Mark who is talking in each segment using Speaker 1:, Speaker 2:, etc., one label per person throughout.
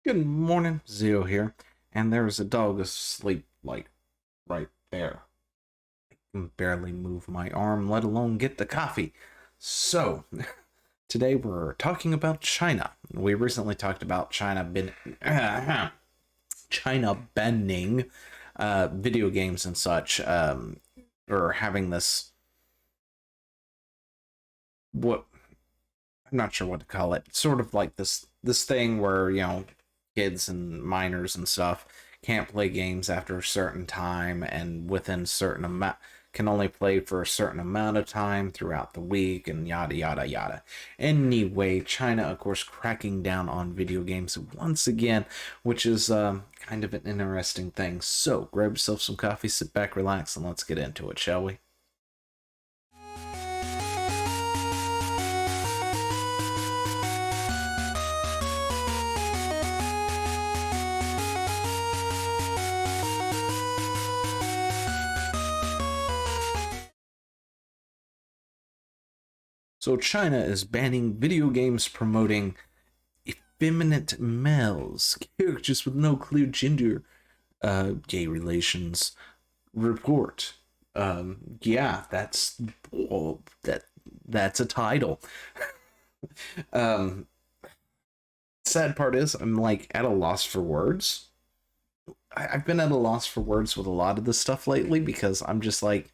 Speaker 1: Good morning, Zio here, and there's a dog asleep, like, right there. I can barely move my arm, let alone get the coffee. So, today we're talking about China. We recently talked about China banning video games and such, or having this, what, I'm not sure what to call it, sort of like this thing where, kids and minors and stuff can't play games after a certain time and within certain amount can only play for a certain amount of time throughout the week and yada yada yada. Anyway, China of course cracking down on video games once again, which is kind of an interesting thing. So grab yourself some coffee, sit back, relax, and let's get into it, shall we? So China is banning video games promoting effeminate males, characters with no clear gender, gay relations. Report. Yeah, that's a title. um, Sad part is I'm like at a loss for words. I've been at a loss for words with a lot of this stuff lately because I'm just like,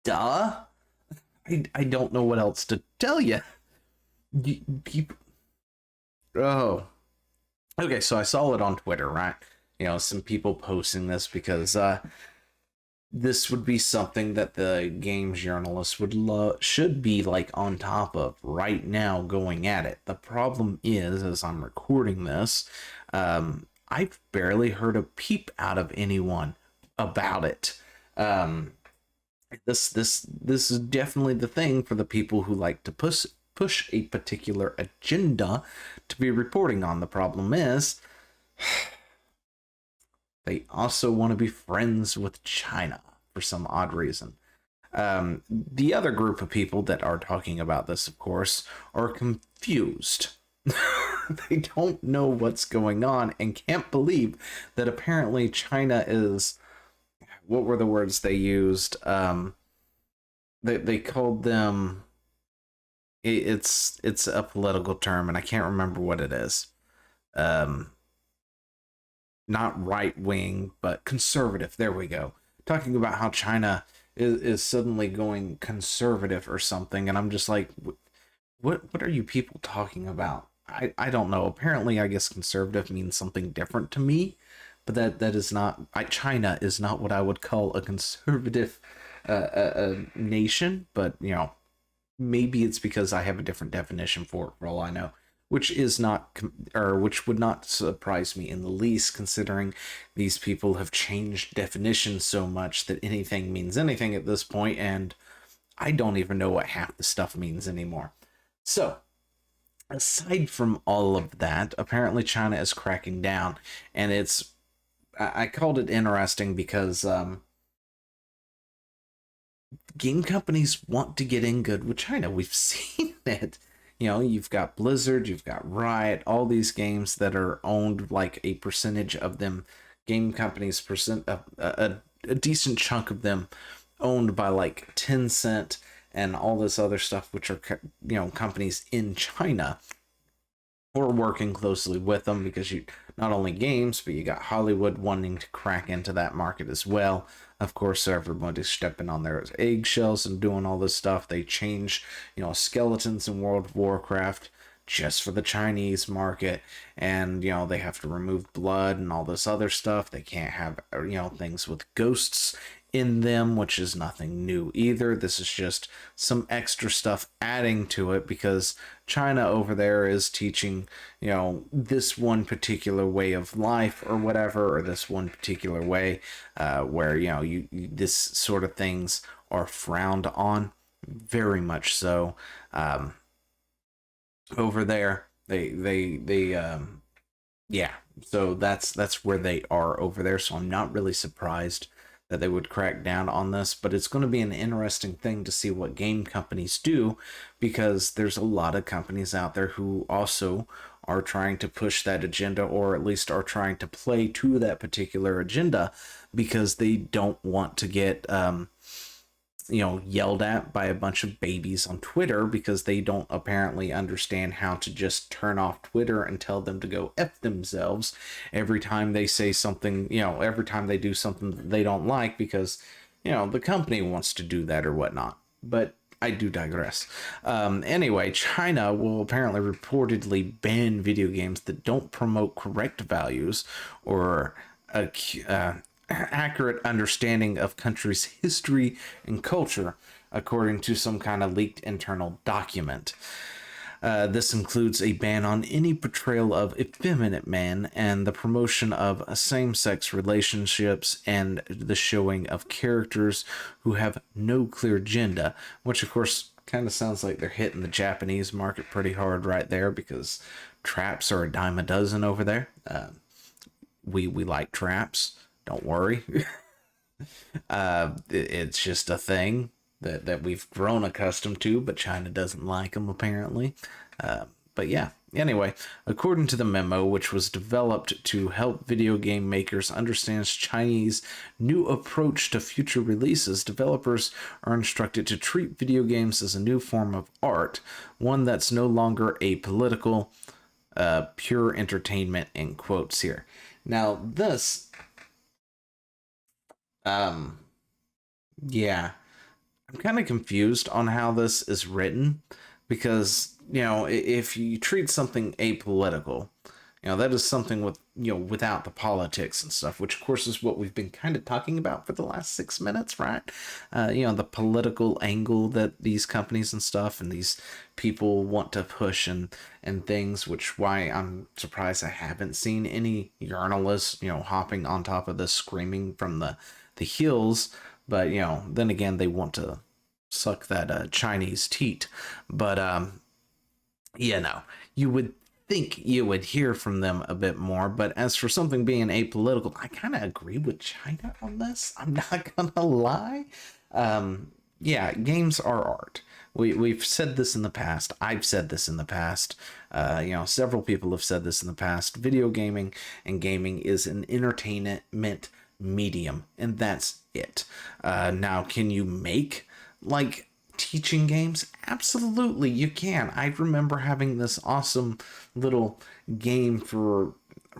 Speaker 1: duh. I don't know what else to tell you. People, oh, okay. So I saw it on Twitter, right? Some people posting this because this would be something that the games journalists should be like on top of right now, going at it. The problem is, as I'm recording this, I've barely heard a peep out of anyone about it. This is definitely the thing for the people who like to push a particular agenda to be reporting on. The problem is they also want to be friends with China for some odd reason. The other group of people that are talking about this, of course, are confused. They don't know what's going on and can't believe that apparently China is, what were the words they used? They called them, it's a political term and I can't remember what it is. Not right wing, but conservative. There we go. Talking about how China is suddenly going conservative or something, and I'm just like, what are you people talking about? I don't know. Apparently, I guess conservative means something different to me, but that is not. China is not what I would call a conservative nation. But maybe it's because I have a different definition for all I know, which is not, or which would not surprise me in the least, considering these people have changed definitions so much that anything means anything at this point, and I don't even know what half the stuff means anymore. So, aside from all of that, apparently China is cracking down, and I called it interesting because game companies want to get in good with China. We've seen it. You've got Blizzard, you've got Riot, all these games that are owned, like a percentage of them, game companies, a decent chunk of them owned by like Tencent and all this other stuff, which are, companies in China. We're working closely with them because you not only games, but you got Hollywood wanting to crack into that market as well. Of course, everybody's stepping on their eggshells and doing all this stuff. They change, skeletons in World of Warcraft just for the Chinese market, and they have to remove blood and all this other stuff. They can't have things with ghosts in them, which is nothing new either. This is just some extra stuff adding to it because China over there is teaching, this one particular way of life or whatever, or this one particular way where, this sort of things are frowned on, very much so. Over there, yeah, so that's where they are over there. So I'm not really surprised that they would crack down on this, but it's going to be an interesting thing to see what game companies do, because there's a lot of companies out there who also are trying to push that agenda, or at least are trying to play to that particular agenda, because they don't want to get yelled at by a bunch of babies on Twitter, because they don't apparently understand how to just turn off Twitter and tell them to go F themselves every time they say something, every time they do something that they don't like, because, the company wants to do that or whatnot. But I do digress. Anyway, China will apparently reportedly ban video games that don't promote correct values or accurate understanding of country's history and culture, according to some kind of leaked internal document. This includes a ban on any portrayal of effeminate men and the promotion of same-sex relationships and the showing of characters who have no clear agenda, which of course kind of sounds like they're hitting the Japanese market pretty hard right there, because traps are a dime a dozen over there. We like traps. Don't worry. It's just a thing that we've grown accustomed to, but China doesn't like them apparently. But yeah, anyway, according to the memo, which was developed to help video game makers understand Chinese new approach to future releases, developers are instructed to treat video games as a new form of art, one that's no longer apolitical, pure entertainment, in quotes here. Now this yeah, I'm kind of confused on how this is written, because, if you treat something apolitical, that is something with, without the politics and stuff, which of course is what we've been kind of talking about for the last 6 minutes, right? The political angle that these companies and stuff and these people want to push and things, which why I'm surprised I haven't seen any journalists, hopping on top of this screaming from the hills. But, then again, they want to suck that Chinese teat. But, you would think you would hear from them a bit more. But as for something being apolitical, I kind of agree with China on this. I'm not gonna lie. Yeah, games are art. We've said this in the past. I've said this in the past. Several people have said this in the past. Video gaming and gaming is an entertainment medium, and that's it. Now, can you make like teaching games? Absolutely, you can. I remember having this awesome little game for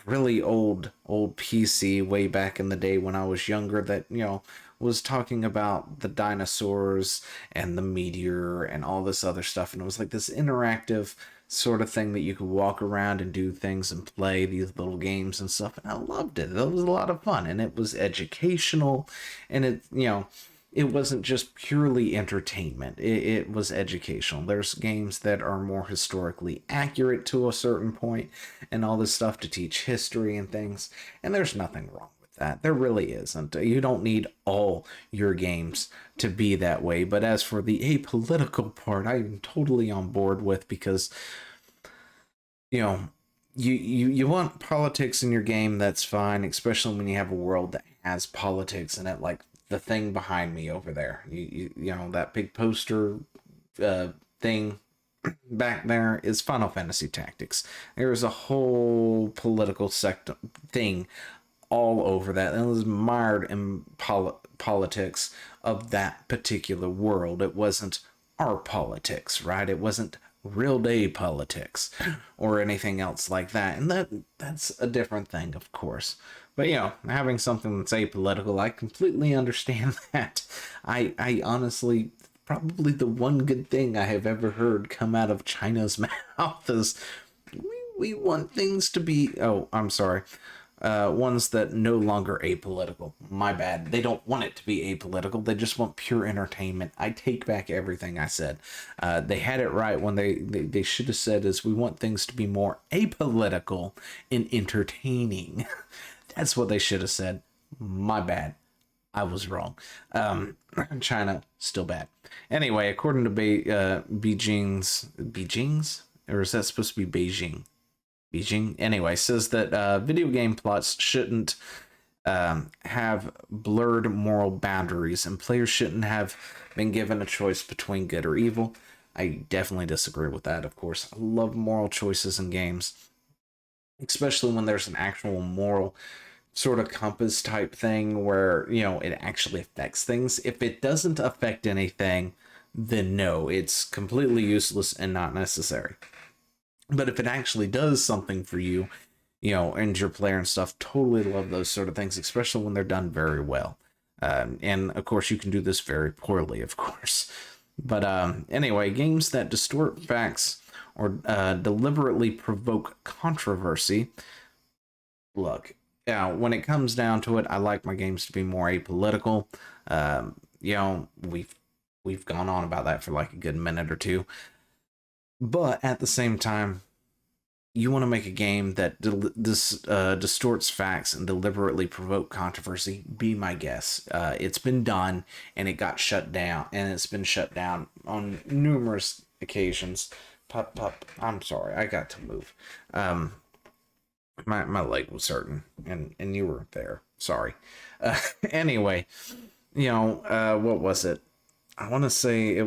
Speaker 1: really old PC way back in the day when I was younger, that was talking about the dinosaurs and the meteor and all this other stuff, and it was like this interactive sort of thing that you could walk around and do things and play these little games and stuff, and I loved it. It was a lot of fun, and it was educational, and it wasn't just purely entertainment. It was educational. There's games that are more historically accurate to a certain point and all this stuff to teach history and things, and there's nothing wrong with that. There really isn't. You don't need all your games to be that way. But as for the apolitical part, I'm totally on board with, because you want politics in your game, that's fine, especially when you have a world that has politics in it, like the thing behind me over there. You know that big poster thing back there is Final Fantasy Tactics. There's a whole political thing all over that, and it was mired in politics of that particular world. It wasn't our politics, right? It wasn't real day politics or anything else like that, and that's a different thing, of course. But having something that's apolitical, I completely understand that. I honestly, probably the one good thing I have ever heard come out of China's mouth is we want things to be, oh, I'm sorry, ones that no longer apolitical. My bad. They don't want it to be apolitical. They just want pure entertainment. I take back everything I said. They had it right when they should have said is we want things to be more apolitical and entertaining. That's what they should have said. My bad. I was wrong. China, still bad. Anyway, according to Beijing's, or is that supposed to be Beijing? Beijing, anyway, says that video game plots shouldn't have blurred moral boundaries, and players shouldn't have been given a choice between good or evil. I definitely disagree with that, of course. I love moral choices in games. especially when there's an actual moral sort of compass type thing where, it actually affects things. If it doesn't affect anything, then no, it's completely useless and not necessary. But if it actually does something for you, and your player and stuff, totally love those sort of things, especially when they're done very well. And of course, you can do this very poorly, of course. But anyway, games that distort facts or deliberately provoke controversy. Look, when it comes down to it, I like my games to be more apolitical. We've gone on about that for like a good minute or two, but at the same time, you want to make a game that distorts facts and deliberately provoke controversy, be my guest. It's been done, and it got shut down, and it's been shut down on numerous occasions. Pup, I'm sorry, I got to move. My leg was hurting, and you were there. Sorry. Anyway, what was it? I want to say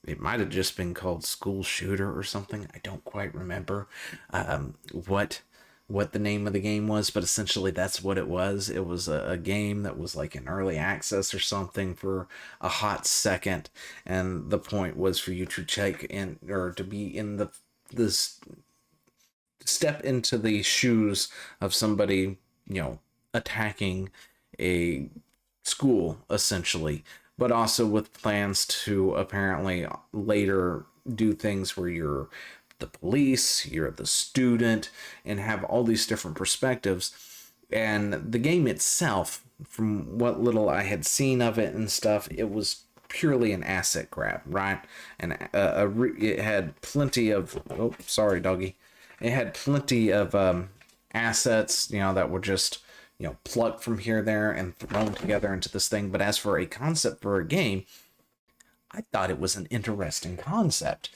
Speaker 1: it might have just been called School Shooter or something. I don't quite remember what the name of the game was, but essentially that's what it was. It was a game that was like in early access or something for a hot second, and the point was for you to take in, or to be in this step into the shoes of somebody, attacking a school essentially, but also with plans to apparently later do things where you're the police, you're the student, and have all these different perspectives. And the game itself, from what little I had seen of it and stuff, it was purely an asset grab, right? And it had plenty of, oh, sorry, doggy. It had plenty of assets, that were just, plucked from here, there, and thrown together into this thing. But as for a concept for a game, I thought it was an interesting concept.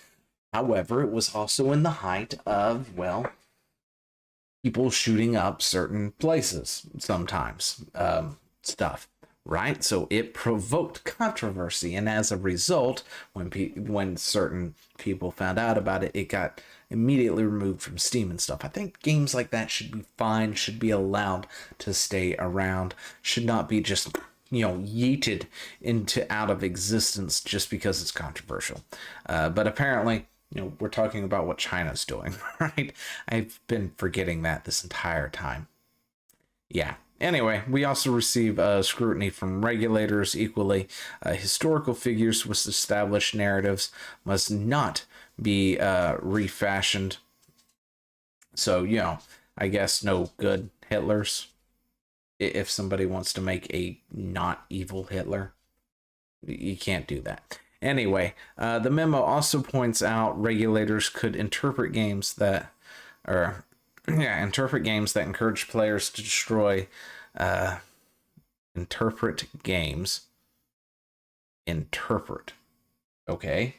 Speaker 1: However, it was also in the height of, well, people shooting up certain places sometimes, stuff, right? So it provoked controversy, and as a result, when certain people found out about it, it got immediately removed from Steam and stuff. I think games like that should be fine, should be allowed to stay around, should not be just, yeeted into out of existence just because it's controversial. But apparently, we're talking about what China's doing, right? I've been forgetting that this entire time. Yeah. Anyway, we also receive scrutiny from regulators equally. Historical figures with established narratives must not be refashioned. So, I guess no good Hitlers. If somebody wants to make a not evil Hitler, you can't do that. Anyway, the memo also points out regulators could interpret games that, interpret games that encourage players to destroy, interpret games. Interpret. Okay.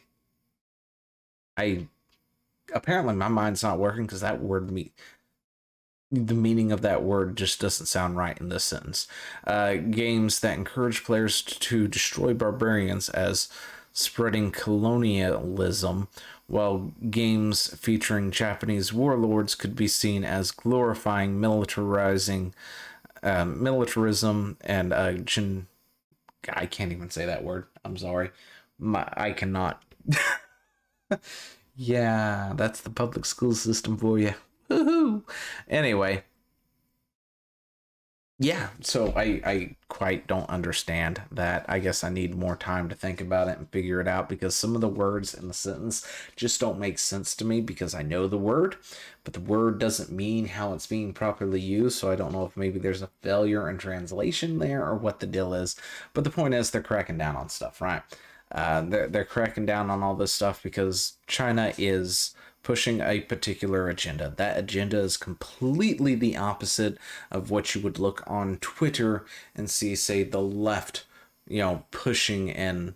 Speaker 1: Apparently my mind's not working because that word the meaning of that word just doesn't sound right in this sentence. Games that encourage players to destroy barbarians as spreading colonialism, while games featuring Japanese warlords could be seen as glorifying militarism and I can't even say that word. I'm sorry. I cannot. Yeah, that's the public school system for you. Woohoo! Anyway, yeah, so I quite don't understand that. I guess I need more time to think about it and figure it out, because some of the words in the sentence just don't make sense to me, because I know the word, but the word doesn't mean how it's being properly used. So I don't know if maybe there's a failure in translation there or what the deal is. But the point is, they're cracking down on stuff, right? They're cracking down on all this stuff because China is pushing a particular agenda. That agenda is completely the opposite of what you would look on Twitter and see, say, the left, pushing in,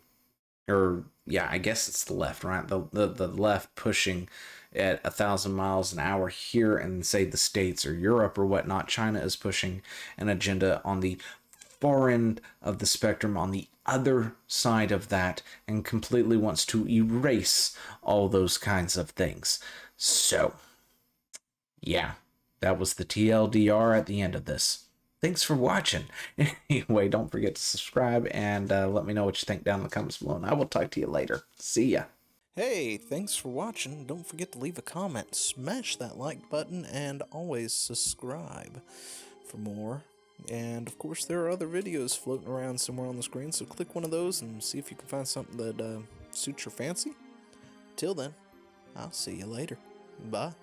Speaker 1: or yeah, I guess it's the left, right? The left pushing at 1,000 miles an hour here in, say, the States or Europe or whatnot. China is pushing an agenda on the far end of the spectrum, on the other side of that, and completely wants to erase all those kinds of things. So, yeah. That was the TLDR at the end of this. Thanks for watching. Anyway, don't forget to subscribe and let me know what you think down in the comments below, and I will talk to you later. See ya. Hey, thanks for watching. Don't forget to leave a comment, smash that like button, and always subscribe for more. And of course, there are other videos floating around somewhere on the screen, so click one of those and see if you can find something that suits your fancy. Till then, I'll see you later. Bye.